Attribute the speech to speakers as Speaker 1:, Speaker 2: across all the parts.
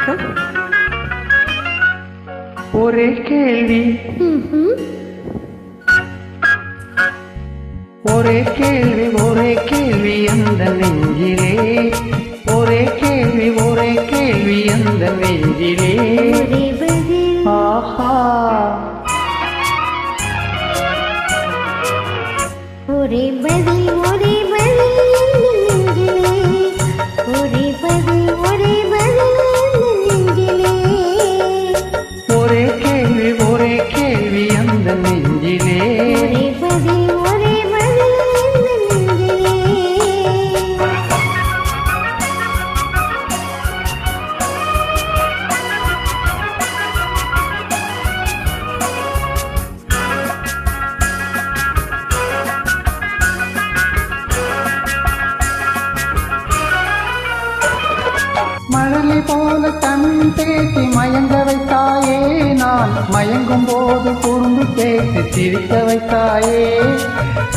Speaker 1: Welcome.
Speaker 2: ஒரே கேள்வி ஒரே கேள்வி ஒரே கேள்வி அந்த நெஞ்சிலே ஒரே கேள்வி அந்த நெஞ்சிலே ஆஹா
Speaker 1: ஒரே பதில் ஒரே பதில் நெஞ்சிலே ஒரே பதில் ஒரே பதில் நெஞ்சிலே
Speaker 2: ஒரே கேள்வி அந்த நெஞ்சிலே
Speaker 1: ஒரே பதில் ஒரே பதில் நெஞ்சிலே.
Speaker 2: மழலை போல தன் பேசி மயங்க வைத்தாயே நான் மயங்கும் போது குறும்பு பேசி சிரிக்க வைத்தாயே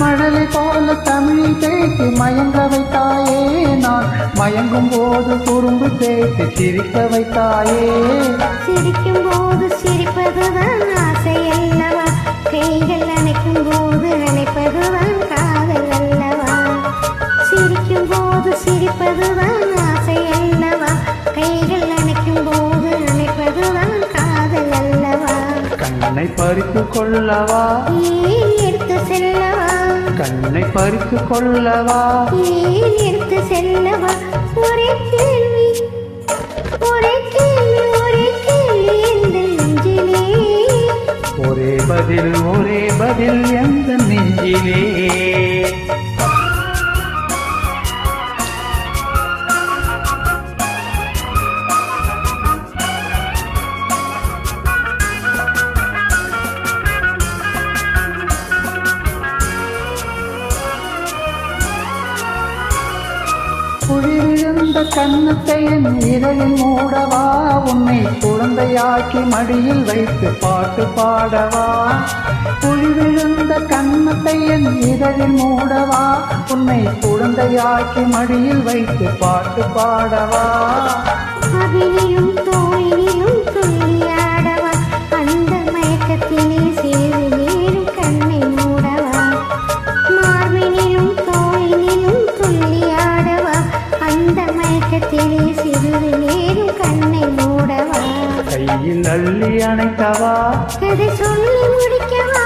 Speaker 2: மழலை போல தமிழ் பேசி மயங்க வைத்தாயே நான் மயங்கும் போது குறும்பு பேசி சிரிக்க வைத்தாயே
Speaker 1: சிரிக்கும் போது சிரிப்பதுதான் ஆசை அல்லவா, கைகள் அணைக்கும் போது அணைப்பதுதான் காதல் அல்லவா. சிரிக்கும் போது சிரிப்பதுதான் ஆசை அல்லவா, கைகள் அணைக்கும் போது அணைப்பதுதான் காதல் அல்லவா.
Speaker 2: கண்ணை பறித்து கொள்ளவா
Speaker 1: ஏன் எடுத்து செல்லவா,
Speaker 2: கண்ணை பறித்து கொள்ளவா
Speaker 1: ஏன் எடுத்து செல்லவா. ஒரே கேள்வி ஒரே கேள்வி ஒரே கேள்வி எந்த நெஞ்சிலே
Speaker 2: ஒரே பதில் எந்த நெஞ்சிலே. குளிர்ந்த கன்னத்தை என் இதழில் மூடவா உன்னை குழந்தையாக்கி மடியில் வைத்து பாட்டு பாடவா குளிர்ந்த கன்னத்தை என் இதழில் மூடவா உன்னை குழந்தையாக்கி மடியில் வைத்து பாட்டு பாடவா
Speaker 1: அவினிலும் தோயினிலும் துள்ளியாடவா அந்த மயக்கத்திலே சிறிது நேரம் கண்ணை மூடவா மார்பினிலும் தோயினிலும் துள்ளியாடவா அந்த மயக்கத்திலே சிறிது நேரம் கண்ணை மூடவா
Speaker 2: கையில் அள்ளி அணைக்கவா
Speaker 1: கதை சொல்லி முடிக்கவா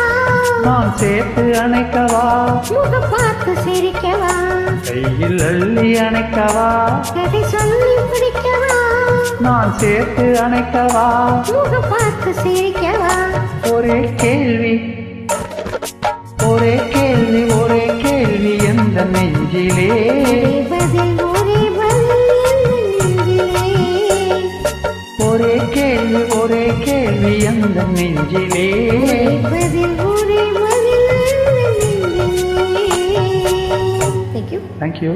Speaker 2: நான் சேர்த்து அணைக்கவா
Speaker 1: முகம் பார்த்து சிரிக்கவா
Speaker 2: கையில் அள்ளி அணைக்கவா
Speaker 1: கதை சொல்லி முடிக்கவா
Speaker 2: நான் சேர்த்து அணைக்கவா
Speaker 1: முகம் பார்த்து சிரிக்கவா.
Speaker 2: ஒரே கேள்வி எந்த நெஞ்சிலே
Speaker 1: ஒரே பதில் ஒரே பதில் நெஞ்சிலே
Speaker 2: ஒரே கேள்வி எந்த நெஞ்சிலே.
Speaker 1: ஒரே பதில் ஒரே பதில் நெஞ்சிலே. Thank you.
Speaker 2: Thank you.